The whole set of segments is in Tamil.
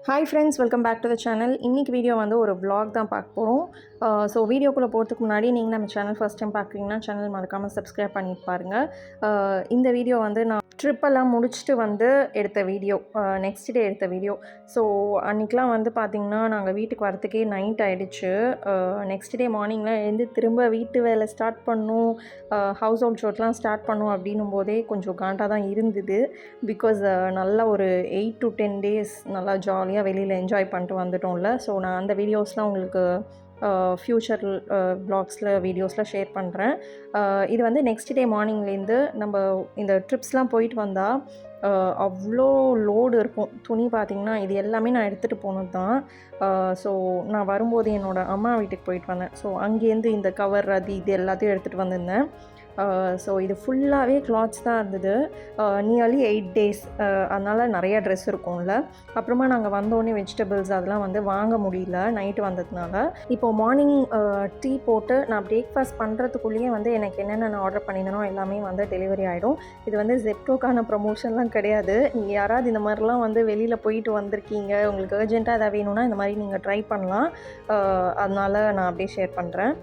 Hi friends, welcome back to the channel. இன்றைக்கி வீடியோ வந்து ஒரு vlog தான் பார்க்க போகிறோம். ஸோ வீடியோக்குள்ளே போகிறதுக்கு முன்னாடி நீங்கள் நம்ம சேனல் ஃபஸ்ட் டைம் பார்க்குறீங்கன்னா சேனல் மறக்காமல் சப்ஸ்கிரைப் பண்ணிட்டு பாருங்கள். இந்த வீடியோ வந்து நான் ட்ரிப்பெல்லாம் முடிச்சுட்டு வந்து எடுத்த வீடியோ, நெக்ஸ்ட் டே எடுத்த வீடியோ. ஸோ அன்றைக்கெலாம் வந்து பார்த்திங்கன்னா நாங்கள் வீட்டுக்கு வரத்துக்கே நைட் ஆகிடுச்சு. நெக்ஸ்ட் டே மார்னிங்கில் எழுந்து திரும்ப வீட்டு வேலை ஸ்டார்ட் பண்ணணும், ஹவுஸ் ஹோல்ட் ஷோட்லாம் ஸ்டார்ட் பண்ணணும் அப்படின்னும் போதே கொஞ்சம் காண்டாக தான் இருந்தது. பிகாஸ் நல்லா ஒரு 8 to 10 டேஸ் நல்லா ஜாலியாக வெளியில் என்ஜாய் பண்ணிட்டு வந்துட்டோம்ல. ஸோ நான் அந்த வீடியோஸ்லாம் உங்களுக்கு ஃப்யூச்சர் வ்ளாக்ஸில் வீடியோஸில் ஷேர் பண்ணுறேன். இது வந்து நெக்ஸ்ட் டே மார்னிங்லேருந்து நம்ம இந்த ட்ரிப்ஸ்லாம் போயிட்டு வந்தால் அவ்வளோ லோடு இருக்கும். துணி பார்த்திங்கன்னா இது எல்லாமே நான் எடுத்துகிட்டு போனது தான். ஸோ நான் வரும்போது என்னோடய அம்மா வீட்டுக்கு போயிட்டு வந்தேன். ஸோ அங்கேருந்து இந்த கவர் அது இது எல்லாத்தையும் எடுத்துகிட்டு வந்திருந்தேன். ஸோ இது ஃபுல்லாகவே கிளாத்ஸ் தான் இருந்தது. Nearly 8 days. அதனால் நிறையா ட்ரெஸ் இருக்கும்ல. அப்புறமா நாங்கள் வந்தோடனே வெஜிடபிள்ஸ் அதெல்லாம் வந்து வாங்க முடியல நைட்டு வந்ததுனால. இப்போது மார்னிங் டீ போட்டு நான் பிரேக்ஃபாஸ்ட் பண்ணுறதுக்குள்ளேயே வந்து எனக்கு என்னென்ன நான் ஆர்டர் பண்ணினனோ எல்லாமே வந்து டெலிவரி ஆகிடும். இது வந்து ஜெப்டோக்கான ப்ரமோஷன்லாம் கிடையாது. நீங்கள் யாராவது இந்த மாதிரிலாம் வந்து வெளியில் போயிட்டு வந்திருக்கீங்க, உங்களுக்கு அர்ஜென்ட்டாக எதாவது வேணும்னா இந்த மாதிரி நீங்கள் ட்ரை பண்ணலாம். அதனால் நான் அப்படியே ஷேர் பண்ணுறேன்.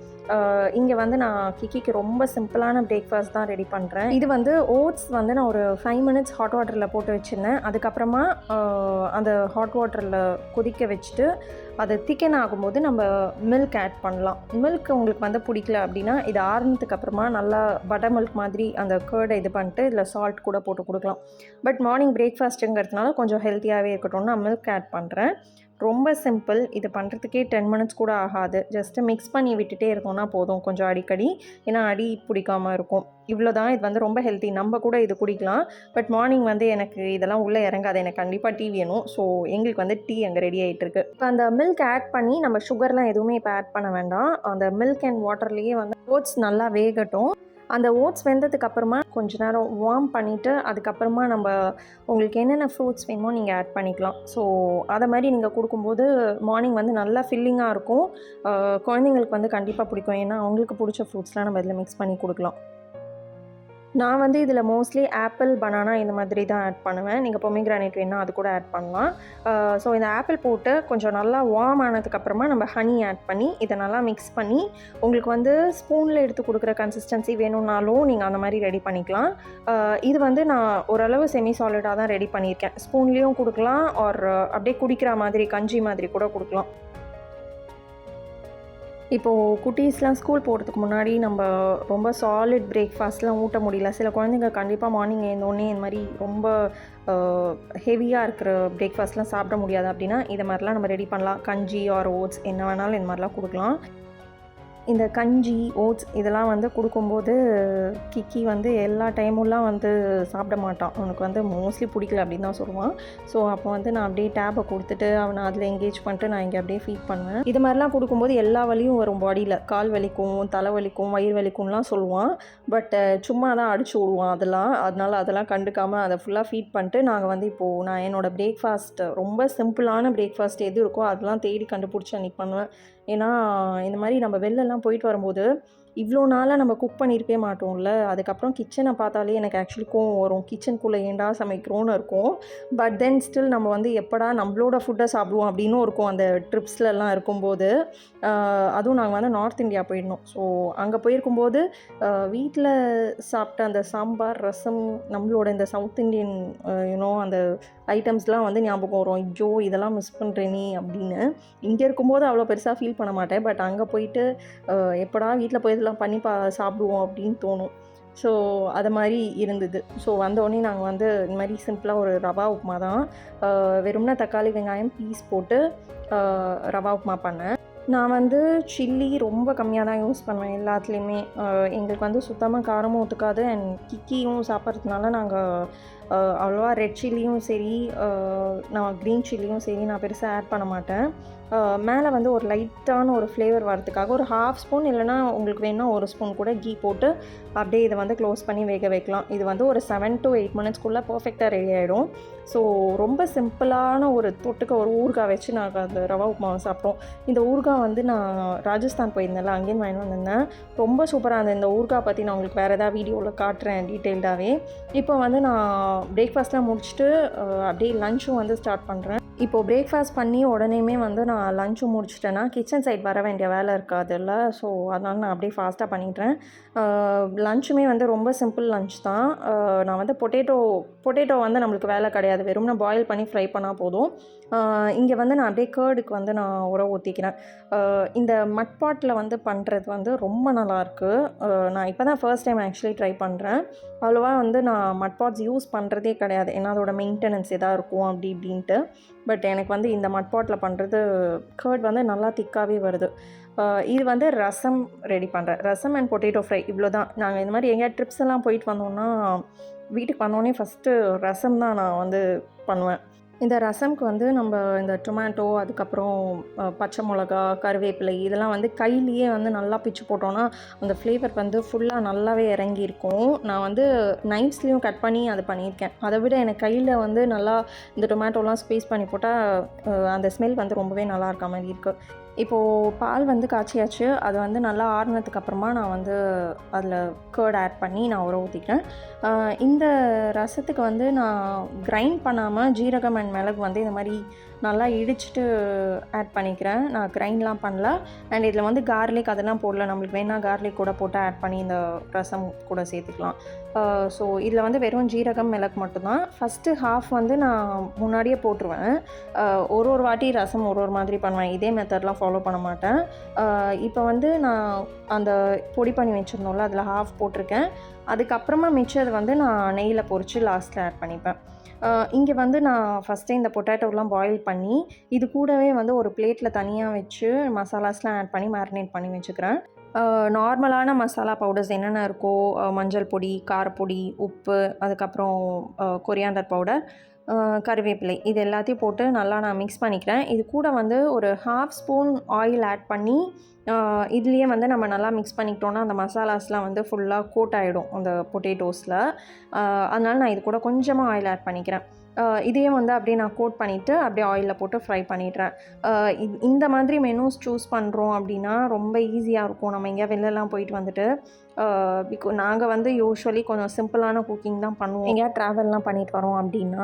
இங்கே வந்து நான் கிக்கிக்கு ரொம்ப சிம்பிளான பிரேக்ஃபாஸ்ட் தான் ரெடி பண்ணுறேன். இது வந்து ஓட்ஸ் வந்து நான் ஒரு 5 minutes ஹாட் வாட்டரில் போட்டு வச்சுருந்தேன். அதுக்கப்புறமா அந்த ஹாட் வாட்டரில் கொதிக்க வச்சுட்டு அது திக்கன் ஆகும்போது நம்ம மில்க் ஆட் பண்ணலாம். மில்க் உங்களுக்கு வந்து பிடிக்கல அப்படின்னா இது ஆறுனதுக்கு அப்புறமா நல்லா பட்டர் மில்க் மாதிரி அந்த கர்டை இது பண்ணிட்டு இதில் சால்ட் கூட போட்டு கொடுக்கலாம். பட் மார்னிங் பிரேக்ஃபாஸ்ட்டுங்கிறதுனால கொஞ்சம் ஹெல்த்தியாகவே இருக்கட்டும்னு நான் மில்க் ஆட் பண்ணுறேன். ரொம்ப சிம்பிள். இது பண்ணுறதுக்கே 10 minutes கூட ஆகாது. ஜஸ்ட்டு மிக்ஸ் பண்ணி விட்டுட்டே இருந்தோம்னா போதும் கொஞ்சம் அடிக்கடி. ஏன்னா அடி பிடிக்காமல் இருக்கும். இவ்வளோ தான். இது வந்து ரொம்ப ஹெல்த்தி. நம்ம கூட இது குடிக்கலாம். பட் மார்னிங் வந்து எனக்கு இதெல்லாம் உள்ளே இறங்காது. எனக்கு கண்டிப்பாக டீ வேணும். ஸோ எங்களுக்கு வந்து டீ அங்கே ரெடி ஆகிட்டுருக்கு. இப்போ அந்த மில்க் ஆட் பண்ணி நம்ம சுகர்லாம் எதுவுமே இப்போ ஆட் பண்ண வேண்டாம். அந்த மில்க் அண்ட் வாட்டர்லேயே வந்து ஓட்ஸ் நல்லா வேகட்டும். அந்த ஓட்ஸ் வெந்ததுக்கு அப்புறமா கொஞ்ச நேரம் வார்ம் பண்ணிவிட்டு அதுக்கப்புறமா நம்ம உங்களுக்கு என்னென்ன ஃப்ரூட்ஸ் வேணுமோ நீங்கள் ஆட் பண்ணிக்கலாம். ஸோ அதை மாதிரி நீங்கள் கொடுக்கும்போது மார்னிங் வந்து நல்லா ஃபில்லிங்காக இருக்கும். குழந்தைங்களுக்கு வந்து கண்டிப்பாக பிடிக்கும். ஏன்னா அவங்களுக்கு பிடிச்ச ஃப்ரூட்ஸ்லாம் நம்ம இதில் மிக்ஸ் பண்ணி கொடுக்கலாம். நான் வந்து இதில் மோஸ்ட்லி ஆப்பிள், பனானா இந்த மாதிரி தான் ஆட் பண்ணுவேன். நீங்கள் பொமிக்ரானேட் வேணால் அது கூட ஆட் பண்ணலாம். ஸோ இந்த ஆப்பிள் போட்டு கொஞ்சம் நல்லா வார்ம் ஆனதுக்கப்புறமா நம்ம ஹனி ஆட் பண்ணி இதை நல்லா மிக்ஸ் பண்ணி உங்களுக்கு வந்து ஸ்பூனில் எடுத்து கொடுக்குற கன்சிஸ்டன்சி வேணும்னாலும் நீங்கள் அந்த மாதிரி ரெடி பண்ணிக்கலாம். இது வந்து நான் ஓரளவு செமி சாலிடாக தான் ரெடி பண்ணியிருக்கேன். ஸ்பூன்லேயும் கொடுக்கலாம், ஆர் அப்படியே குடிக்கிற மாதிரி கஞ்சி மாதிரி கூட கொடுக்கலாம். இப்போது குட்டீஸ்லாம் ஸ்கூல் போகிறதுக்கு முன்னாடி நம்ம ரொம்ப சாலிட் பிரேக்ஃபாஸ்ட்லாம் ஊட்ட முடியல. சில குழந்தைங்க கண்டிப்பாக மார்னிங் எழுந்தோடனே இந்த மாதிரி ரொம்ப ஹெவியாக இருக்கிற பிரேக்ஃபாஸ்ட்லாம் சாப்பிட முடியாது. அப்படின்னா இதை மாதிரிலாம் நம்ம ரெடி பண்ணலாம். கஞ்சி ஆர் ஓட்ஸ் என்ன வேணாலும் இந்த மாதிரிலாம் கொடுக்கலாம். இந்த கஞ்சி, ஓட்ஸ் இதெல்லாம் வந்து கொடுக்கும்போது கிக்கி வந்து எல்லா டைமுலாம் வந்து சாப்பிட மாட்டான். அவனுக்கு வந்து மோஸ்ட்லி பிடிக்கல அப்படின்னு தான் சொல்லுவான். ஸோ அப்போ வந்து நான் அப்படியே டேப்பை கொடுத்துட்டு அவனை அதில் எங்கேஜ் பண்ணிட்டு நான் இங்கே அப்படியே ஃபீட் பண்ணுவேன். இது மாதிரிலாம் கொடுக்கும்போது எல்லா வலியும் வரும் பாடியில். கால் வலிக்கும், தலை வலிக்கும், வயிறு வலிக்கும்லாம் சொல்லுவான். பட் சும்மா தான் அடிச்சு விடுவான் அதனால் கண்டுக்காமல் அதை ஃபுல்லாக ஃபீட் பண்ணிட்டு நாங்கள் வந்து இப்போது நான் என்னோடய பிரேக்ஃபாஸ்ட் ரொம்ப சிம்பிளான பிரேக்ஃபாஸ்ட் எது இருக்கோ அதெல்லாம் தேடி கண்டுபிடிச்சி அன்றைக்கி பண்ணுவேன். ஏன்னா இந்த மாதிரி நம்ம வெளிலலாம் போயிட்டு வரும்போது இவ்வளோ நாளாக நம்ம குக் பண்ணியிருக்கவே மாட்டோம்ல. அதுக்கப்புறம் கிச்சனை பார்த்தாலே எனக்கு ஆக்சுவலி கோவம் வரும். கிச்சனுக்குள்ளே ஏண்டா சமைக்கிறோன்னு இருக்கும். பட் தென் ஸ்டில் நம்ம வந்து எப்படா நம்மளோட ஃபுட்டை சாப்பிடுவோம் அப்படின்னு இருக்கும் அந்த ட்ரிப்ஸ்லலாம் இருக்கும்போது. அதுவும் நாங்கள் வந்து நார்த் இந்தியா போயிருந்தோம். ஸோ அங்கே போயிருக்கும்போது வீட்டில் சாப்பிட்ட அந்த சாம்பார், ரசம், நம்மளோட இந்த சவுத் இண்டியன் அந்த ஐட்டம்ஸ்லாம் வந்து ஞாபகம் வரும். ஐயோ இதெல்லாம் மிஸ் பண்ணுறேன் நீ அப்படின்னு. இங்கே இருக்கும்போது அவ்வளோ பெருசாக ஃபீல் பண்ண மாட்டேன். பட் அங்கே போயிட்டு எப்படா வீட்டில் போய் இதெல்லாம் பண்ணி சாப்பிடுவோம் அப்படின்னு தோணும். ஸோ அது மாதிரி இருந்தது. ஸோ வந்தோடனே நாங்கள் வந்து இந்த மாதிரி சிம்பிளாக ஒரு ரவா உப்புமா தான், வெறும்னா தக்காளி வெங்காயம் பீஸ் போட்டு ரவா உப்புமா பண்ணேன். நான் வந்து சில்லி ரொம்ப கம்மியாக தான் யூஸ் பண்ணுவேன் எல்லாத்துலேயுமே. எங்களுக்கு வந்து சுத்தமாக காரமும் ஒத்துக்காது. அண்ட் கிக்கியும் சாப்பிட்றதுனால நாங்கள் அவ்வளோவா ரெட் சில்லியும் சரி, நான் க்ரீன் சில்லியும் சரி நான் பெருசாக ஆட் பண்ண மாட்டேன். மேலே வந்து ஒரு லைட்டான ஒரு ஃப்ளேவர் வரதுக்காக ஒரு 1/2 ஸ்பூன் இல்லைனா உங்களுக்கு வேணுன்னா 1 ஸ்பூன் கூட கீ போட்டு அப்படியே இதை வந்து க்ளோஸ் பண்ணி வேக வைக்கலாம். இது வந்து ஒரு 7 to 8 minutesக்குள்ளே பர்ஃபெக்டாக ரெடி ஆகிடும். ஸோ ரொம்ப சிம்பிளான ஒரு தொட்டுக்க ஒரு ஊறுகாய் வச்சு நாங்கள் அந்த ரவா உப்புமாவை சாப்பிட்டோம். இந்த ஊறுகாய் வந்து நான் ராஜஸ்தான் போயிருந்தேன்ல, அங்கேயும் வாங்கி வந்திருந்தேன். ரொம்ப சூப்பராக இருந்தது. இந்த ஊறுகாய் பற்றி நான் உங்களுக்கு வேறு ஏதாவது வீடியோவில் காட்டுறேன் டீட்டெயில்டாகவே. இப்போ வந்து நான் பிரேக்ஃபாஸ்ட்லாம் முடிச்சுட்டு அப்படியே லஞ்சும் வந்து ஸ்டார்ட் பண்ணுறேன். இப்போது பிரேக்ஃபாஸ்ட் பண்ணி உடனேயுமே வந்து நான் லஞ்சும் முடிச்சிட்டேன்னா கிச்சன் சைட் வர வேண்டிய வேலை இருக்காதுல்ல. ஸோ அதனால் நான் அப்படியே ஃபாஸ்ட்டாக பண்ணிடுறேன். லஞ்சுமே வந்து ரொம்ப சிம்பிள் லஞ்ச் தான். நான் வந்து பொட்டேட்டோ வந்து நம்மளுக்கு வேலை கிடையாது. வெறும்னா பாயில் பண்ணி ஃப்ரை பண்ணால் போதும். இங்கே வந்து நான் அப்படியே கேர்டுக்கு வந்து நான் உரம் ஊற்றிக்கிறேன். இந்த மட் பாட்டில் வந்து பண்ணுறது வந்து ரொம்ப நல்லாயிருக்கு. நான் இப்போ தான் ஃபர்ஸ்ட் டைம் ஆக்சுவலி ட்ரை பண்ணுறேன். அவ்வளோவா வந்து நான் மட் பாட்ஸ் யூஸ் பண்ணுறதே கிடையாது. ஏன்னா அதோட மெயின்டெனன்ஸ் எதாக இருக்கும் அப்படி இப்படின்ட்டு. பட் எனக்கு வந்து இந்த மட் பாட்டில் பண்ணுறது கர்ட் வந்து நல்லா திக்காகவே வருது. இது வந்து ரசம் ரெடி பண்ணுறேன். ரசம் அண்ட் பொட்டேட்டோ ஃப்ரை இவ்வளோ தான். நாங்கள் இந்த மாதிரி எங்கேயா ட்ரிப்ஸ் எல்லாம் போயிட்டு வந்தோம்னா வீட்டுக்கு வந்தோடனே ஃபஸ்ட்டு ரசம் தான் நான் வந்து பண்ணுவேன். இந்த ரசம்க்கு வந்து நம்ம இந்த டொமேட்டோ, அதுக்கப்புறம் பச்சை மிளகா, கருவேப்பிலை இதெல்லாம் வந்து கையிலேயே வந்து நல்லா பிச்சு போட்டோன்னா அந்த ஃப்ளேவர் வந்து ஃபுல்லாக நல்லாவே இறங்கியிருக்கும். நான் வந்து நைஃப்ஸ்லேயும் கட் பண்ணி அது பண்ணியிருக்கேன். அதை விட எனக்கு கையில் வந்து நல்லா இந்த டொமேட்டோலாம் ஸ்பேஸ் பண்ணி போட்டால் அந்த ஸ்மெல் வந்து ரொம்பவே நல்லா இருக்க மாதிரி இருக்குது. இப்போது பால் வந்து காய்ச்சியாச்சு. அது வந்து நல்லா ஆறுனதுக்கப்புறமா நான் வந்து அதில் கர்ட் ஆட் பண்ணி நான் உர ஊற்றிக்கிறேன். இந்த ரசத்துக்கு வந்து நான் கிரைண்ட் பண்ணாமல் ஜீரகம் அண்ட் மிளகு வந்து இந்த மாதிரி நல்லா இடிச்சிட்டு ஆட் பண்ணிக்கிறேன். நான் கிரைண்ட்லாம் பண்ணல. அண்ட் இதில் வந்து கார்லிக் அதெல்லாம் போடல. நம்மளுக்கு வேணால் கார்லிக் கூட போட்டு ஆட் பண்ணி இந்த ரசம் கூட சேர்த்துக்கலாம். ஸோ இதில் வந்து வெறும் ஜீரகம் மிளகு மட்டும்தான். ஃபஸ்ட்டு ஹாஃப் வந்து நான் முன்னாடியே போட்டுருவேன். ஒரு வாட்டி ரசம் ஒரு மாதிரி பண்ணுவேன். இதே மெத்தட்லாம் ஃபாலோ பண்ண மாட்டேன். இப்போ வந்து நான் அந்த பொடி பண்ணி வச்சுருந்தோம்ல அதில் ஹாஃப் போட்டிருக்கேன். அதுக்கப்புறமா மிச்சது வந்து நான் நெய்யில் பொரித்து லாஸ்ட்டில் ஆட் பண்ணிப்பேன். இங்கே வந்து நான் ஃபஸ்ட்டே இந்த பொட்டேட்டோலாம் பாயில் பண்ணி இது கூடவே வந்து ஒரு பிளேட்டில் தனியாக வச்சு மசாலாஸ்லாம் ஆட் பண்ணி மேரினேட் பண்ணி வச்சுக்கிறேன். நார்மலான மசாலா பவுடர்ஸ் என்னென்ன இருக்கோ, மஞ்சள் பொடி, காரப்பொடி, உப்பு, அதுக்கப்புறம் கொரியாண்டர் பவுடர், கருவேப்பிலை இது எல்லாத்தையும் போட்டு நல்லா நான் மிக்ஸ் பண்ணிக்கிறேன். இது கூட வந்து ஒரு 1/2 ஸ்பூன் ஆயில் ஆட் பண்ணி இதுலேயே வந்து நம்ம நல்லா மிக்ஸ் பண்ணிக்கிட்டோன்னா அந்த மசாலாஸ்லாம் வந்து ஃபுல்லாக கோட் ஆகிடும் அந்த பொட்டேட்டோஸில். அதனால் நான் இது கூட கொஞ்சமாக ஆயில் ஆட் பண்ணிக்கிறேன். இதையும் வந்து அப்படியே நான் கோட் பண்ணிவிட்டு அப்படியே ஆயிலில் போட்டு ஃப்ரை பண்ணிடுறேன். இந்த மாதிரி மெனூஸ் சூஸ் பண்ணுறோம் அப்படின்னா ரொம்ப ஈஸியாக இருக்கும். நம்ம எங்கேயா வெளிலலாம் போயிட்டு வந்துட்டு நாங்கள் வந்து யூஸ்வலி கொஞ்சம் சிம்பிளான குக்கிங் தான் பண்ணுவோம். எங்கேயா ட்ராவல்லாம் பண்ணிட்டு வரோம் அப்படின்னா.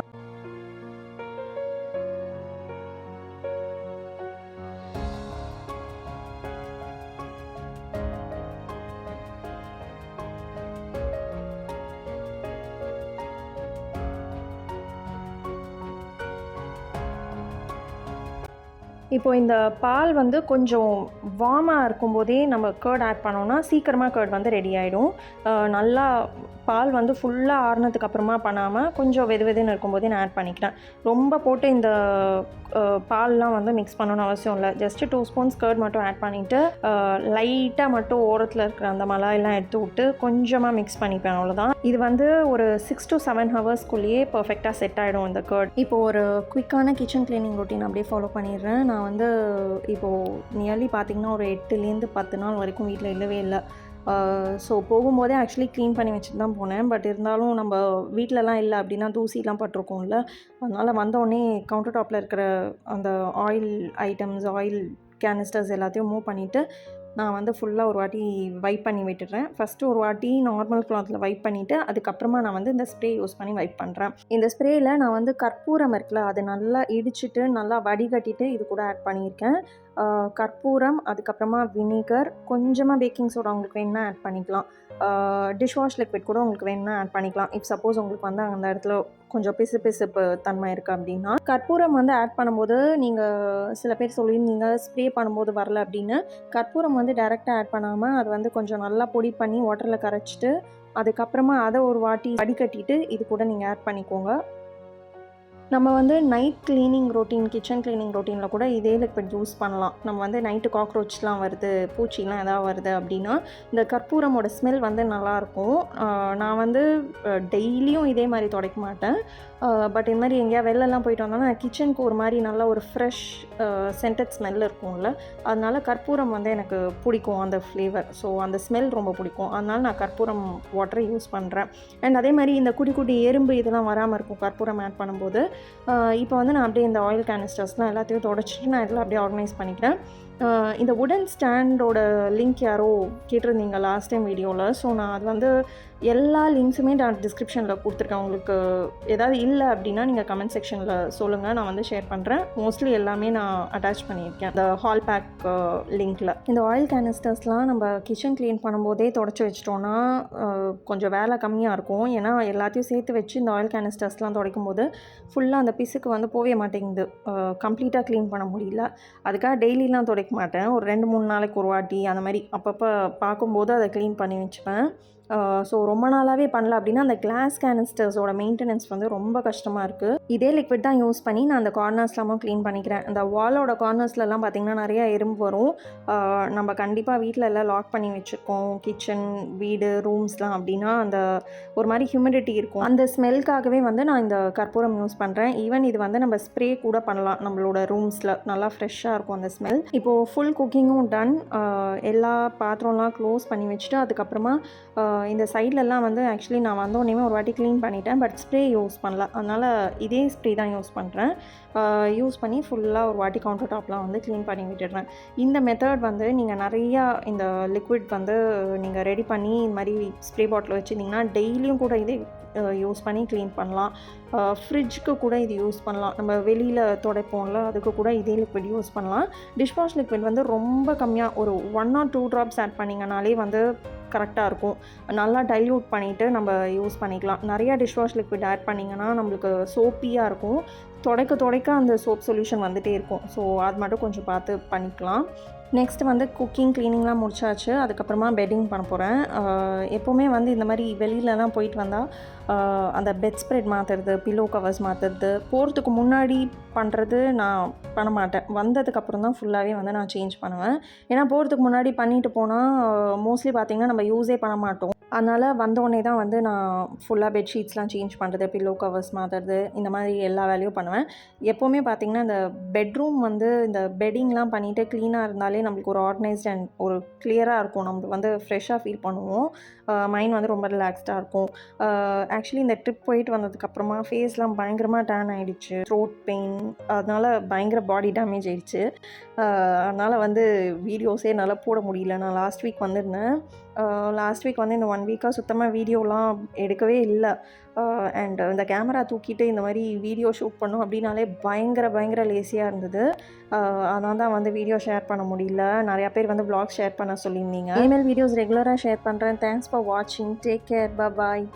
இப்போது இந்த பால் வந்து கொஞ்சம் வார்மாக இருக்கும்போதே நம்ம கர்ட் ஆட் பண்ணோன்னா சீக்கிரமாக கர்ட் வந்து ரெடி ஆகிடும். நல்லா பால் வந்து ஃபுல்லாக ஆறுனதுக்கப்புறமா பண்ணாமல் கொஞ்சம் வெதுன்னு இருக்கும்போதே நான் ஆட் பண்ணிக்கிறேன். ரொம்ப போட்டு இந்த பால்லாம் வந்து மிக்ஸ் பண்ணணும்னு அவசியம் இல்லை. ஜஸ்ட்டு 2 ஸ்பூன்ஸ் கர்ட் மட்டும் ஆட் பண்ணிவிட்டு லைட்டாக மட்டும் ஓரத்தில் இருக்கிற அந்த மலாயெல்லாம் எடுத்து விட்டு கொஞ்சமாக மிக்ஸ் பண்ணிப்பேன், அவ்வளோதான். இது வந்து ஒரு 6 to 7 ஹவர்ஸ்க்குள்ளேயே பர்ஃபெக்டாக செட் ஆகிடும் இந்த கர்ட். இப்போது ஒரு குயிக்கான கிச்சன் க்ளீனிங் ரொட்டீன் அப்படியே ஃபாலோ பண்ணிடுறேன். நான் வந்து இப்போது நியர்லி பார்த்திங்கன்னா ஒரு 8லேருந்து 10 நாள் வரைக்கும் வீட்டில் இல்லவே இல்லை. ஸோ போகும்போதே ஆக்சுவலி க்ளீன் பண்ணி வச்சுட்டு தான் போனேன். பட் இருந்தாலும் நம்ம வீட்டிலலாம் இல்லை அப்படின்னா தூசிலாம் பட்டிருக்கோம்ல. அதனால் வந்தோடனே கவுண்டர் டாப்பில் இருக்கிற அந்த ஆயில் ஐட்டம்ஸ், ஆயில் கேனிஸ்டர்ஸ் எல்லாத்தையும் மூவ் பண்ணிவிட்டு நான் வந்து ஃபுல்லாக ஒரு வாட்டி வைப் பண்ணி விட்டுடுறேன். ஃபஸ்ட்டு ஒரு வாட்டி நார்மல் கிளாத்தில் வைப் பண்ணிவிட்டு அதுக்கப்புறமா நான் வந்து இந்த ஸ்ப்ரே யூஸ் பண்ணி வைப் பண்ணுறேன். இந்த ஸ்ப்ரேயில் நான் வந்து கற்பூரம் இருக்குல்ல, அது நல்லா இடிச்சிட்டு நல்லா வடிகட்டிட்டு இது கூட ஆட் பண்ணியிருக்கேன். கற்பூரம், அதுக்கப்புறமா வினிகர், கொஞ்சமாக பேக்கிங் சோடா உங்களுக்கு வேணுன்னா ஆட் பண்ணிக்கலாம். டிஷ்வாஷ் லிக்விட் கூட உங்களுக்கு வேணுன்னா ஆட் பண்ணிக்கலாம். இஃப் சப்போஸ் உங்களுக்கு வந்து அந்த இடத்துல கொஞ்சம் பிசுப்பு தன்மை இருக்குது அப்படின்னா. கற்பூரம் வந்து ஆட் பண்ணும்போது நீங்கள் சில பேர் சொல்லியிருந்தீங்க ஸ்ப்ரே பண்ணும்போது வரல அப்படின்னு. கற்பூரம் வந்து டைரெக்டாக ஆட் பண்ணாமல் அது வந்து கொஞ்சம் நல்லா பொடி பண்ணி வாட்டரில் கரைச்சிட்டு அதுக்கப்புறமா அதை ஒரு வாட்டி வடிகட்டிட்டு இது கூட நீங்கள் ஆட் பண்ணிக்கோங்க. நம்ம வந்து night cleaning routine, kitchen cleaning ரொட்டீனில் கூட இதே லிக்விட் யூஸ் பண்ணலாம். நம்ம வந்து நைட்டு காக்ரோச்லாம் வருது, பூச்சிலாம் எதாவது வருது அப்படின்னா இந்த கற்பூரமோட ஸ்மெல் வந்து நல்லாயிருக்கும். நான் வந்து டெய்லியும் இதே மாதிரி துடைக்க மாட்டேன். பட் இந்த மாதிரி எங்கேயா வெளிலலாம் போயிட்டு வந்தோன்னா கிச்சனுக்கு ஒரு மாதிரி நல்ல ஒரு ஃப்ரெஷ் சென்டட் ஸ்மெல் இருக்கும்ல, அதனால கற்பூரம் வந்து எனக்கு பிடிக்கும் அந்த ஃப்ளேவர். ஸோ அந்த ஸ்மெல் ரொம்ப பிடிக்கும். அதனால நான் கற்பூரம் வாட்டரை யூஸ் பண்ணுறேன். அண்ட் அதே மாதிரி இந்த குடி குடி எறும்பு இதெல்லாம் வராமல் இருக்கும் கற்பூரம் ஆட் பண்ணும்போது. இப்போ வந்து நான் அப்படியே இந்த ஆயில் கேனிஸ்டர்ஸ்லாம் எல்லாத்தையும் தொடச்சிட்டு நான் இதில் அப்படியே ஆர்கனைஸ் பண்ணிக்கிறேன். இந்த வுடன் ஸ்டாண்டோட லிங்க் யாரோ கேட்டிருந்தீங்க லாஸ்ட் டைம் வீடியோவில். ஸோ நான் அது வந்து எல்லா லிங்க்ஸுமே நான் டிஸ்கிரிப்ஷனில் கொடுத்துருக்கேன். உங்களுக்கு ஏதாவது இல்லை அப்படின்னா நீங்கள் கமெண்ட் செக்ஷனில் சொல்லுங்கள், நான் வந்து ஷேர் பண்ணுறேன். மோஸ்ட்லி எல்லாமே நான் அட்டாச் பண்ணியிருக்கேன் இந்த ஹால் பேக் லிங்க்கில். இந்த ஆயில் கேனிஸ்டர்ஸ்லாம் நம்ம கிச்சன் க்ளீன் பண்ணும்போதே தொடச்சி வச்சிட்டோன்னா கொஞ்சம் வேலை கம்மியாக இருக்கும். ஏன்னா எல்லாத்தையும் சேர்த்து வச்சு இந்த ஆயில் கேனிஸ்டர்ஸ்லாம் துடைக்கும் போது ஃபுல்லாக அந்த பிசுக்கு வந்து போவே மாட்டேங்குது, கம்ப்ளீட்டாக க்ளீன் பண்ண முடியல. அதுக்காக டெய்லிலாம் துடைக்க மாட்டேன், ஒரு 2-3 நாளைக்கு ஒரு வாட்டி அந்த மாதிரி அப்பப்போ பார்க்கும்போது அதை க்ளீன் பண்ணி வச்சுப்பேன். ஸோ ரொம்ப நாளாகவே பண்ணல அப்படின்னா அந்த கிளாஸ் கேனிஸ்டர்ஸோட மெயின்டெனன்ஸ் வந்து ரொம்ப கஷ்டமாக இருக்குது. இதே லிக்விட் தான் யூஸ் பண்ணி நான் அந்த கார்னர்ஸ்லாமும் க்ளீன் பண்ணிக்கிறேன். அந்த வாலோட கார்னர்ஸ்லலாம் பார்த்திங்கன்னா நிறையா எறும்பு வரும். நம்ம கண்டிப்பாக வீட்டில் எல்லாம் லாக் பண்ணி வச்சுருக்கோம், கிச்சன் வீடு ரூம்ஸ்லாம் அப்படின்னா அந்த ஒரு மாதிரி ஹியூமிடிட்டி இருக்கும். அந்த ஸ்மெல்க்காகவே வந்து நான் இந்த கற்பூரம் யூஸ் பண்ணுறேன். ஈவன் இது வந்து நம்ம ஸ்ப்ரே கூட பண்ணலாம் நம்மளோட ரூம்ஸில், நல்லா ஃப்ரெஷ்ஷாக இருக்கும் அந்த ஸ்மெல். இப்போது ஃபுல் குக்கிங்கும் டன். எல்லா பாத்திரம்லாம் க்ளோஸ் பண்ணி வச்சுட்டு அதுக்கப்புறமா இந்த சைட்லலாம் வந்து ஆக்சுவலி நான் வந்தோடனே ஒரு வாட்டி க்ளீன் பண்ணிட்டேன், பட் ஸ்ப்ரே யூஸ் பண்ணல. அதனால் இதே ஸ்ப்ரே தான் யூஸ் பண்ணுறேன். யூஸ் பண்ணி ஃபுல்லாக ஒரு வாட்டி கவுண்டர் டாப்லாம் வந்து க்ளீன் பண்ணி விட்டுடுறேன். இந்த மெத்தட் வந்து நீங்கள் நிறையா இந்த லிக்விட் வந்து நீங்கள் ரெடி பண்ணி இந்த மாதிரி ஸ்ப்ரே பாட்டில் வச்சுருந்தீங்கன்னா டெய்லியும் கூட இதே யூஸ் பண்ணி க்ளீன் பண்ணலாம். ஃப்ரிட்ஜுக்கு கூட இது யூஸ் பண்ணலாம். நம்ம வெளியில் துடைப்போம்ல, அதுக்கு கூட இதே லிக்விட் யூஸ் பண்ணலாம். டிஷ்வாஷ் லிக்விட் வந்து ரொம்ப கம்மியாக ஒரு 1 or 2 ட்ராப்ஸ் ஆட் பண்ணிங்கனாலே வந்து கரெக்டாக இருக்கும். நல்லா டைல்யூட் பண்ணிவிட்டு நம்ம யூஸ் பண்ணிக்கலாம். நிறையா டிஷ்வாஷ் லிக்விட் ஆட் பண்ணிங்கன்னா நம்மளுக்கு சோப்பியாக இருக்கும். துடைக்க அந்த சோப் சொல்யூஷன் வந்துகிட்டே இருக்கும். ஸோ அது மட்டும் கொஞ்சம் பார்த்து பண்ணிக்கலாம். நெக்ஸ்ட் வந்து குக்கிங் க்ளீனிங்லாம் முடிச்சாச்சு. அதுக்கப்புறமா பெட்டிங் பண்ண போகிறேன். எப்போவுமே வந்து இந்த மாதிரி வெளியிலலாம் போயிட்டு வந்தால் அந்த பெட் ஸ்ப்ரெட் மாற்றுறது, பில்லோ கவர்ஸ் மாற்றுறது போகிறதுக்கு முன்னாடி பண்ணுறது நான் பண்ண மாட்டேன். வந்ததுக்கப்புறம் தான் ஃபுல்லாகவே வந்து நான் சேஞ்ச் பண்ணுவேன். ஏன்னா போகிறதுக்கு முன்னாடி பண்ணிட்டு போனால் மோஸ்ட்லி பார்த்திங்கன்னா நம்ம யூஸே பண்ண மாட்டோம். அதனால் வந்தோடனே தான் வந்து நான் ஃபுல்லாக பெட்ஷீட்ஸ்லாம் சேஞ்ச் பண்ணுறது, பில்லோ கவர்ஸ் மாற்றுறது, இந்த மாதிரி எல்லா வேலையும் பண்ணுவேன். எப்போவுமே பார்த்திங்கன்னா இந்த பெட்ரூம் வந்து இந்த பெட்டிங்லாம் பண்ணிவிட்டு க்ளீனாக இருந்தாலே நம்மளுக்கு ஒரு ஆர்கனைஸ்ட் அண்ட் ஒரு கிளியராக இருக்கும். நம்ம வந்து ஃப்ரெஷ்ஷாக ஃபீல் பண்ணுவோம். மைண்ட் வந்து ரொம்ப ரிலாக்ஸ்டாக இருக்கும். ஆக்சுவலி இந்த ட்ரிப் போயிட்டு வந்ததுக்கப்புறமா ஃபேஸ்லாம் பயங்கரமாக டேன் ஆகிடுச்சு, த்ரோட் பெயின், அதனால் பயங்கர பாடி டேமேஜ் ஆகிடுச்சு. அதனால் வந்து வீடியோஸே என்னால் போட முடியல. நான் லாஸ்ட் வீக் வந்திருந்தேன். லாஸ்ட் வீக் வந்து இந்த 1 வீக்காக சுத்தமாக வீடியோலாம் எடுக்கவே இல்லை. அண்ட் இந்த கேமரா தூக்கிட்டு இந்த மாதிரி வீடியோ ஷூட் பண்ணோம் அப்படின்னாலே பயங்கர லேசியாக இருந்தது. அதனால தான் வந்து வீடியோ ஷேர் பண்ண முடியல. நிறையா பேர் வந்து vlog ஷேர் பண்ண சொல்லியிருந்தீங்க. இனிமேல் வீடியோஸ் ரெகுலராக ஷேர் பண்ணுறேன். தேங்க்ஸ் ஃபார் வாட்சிங். Take care. பாய்.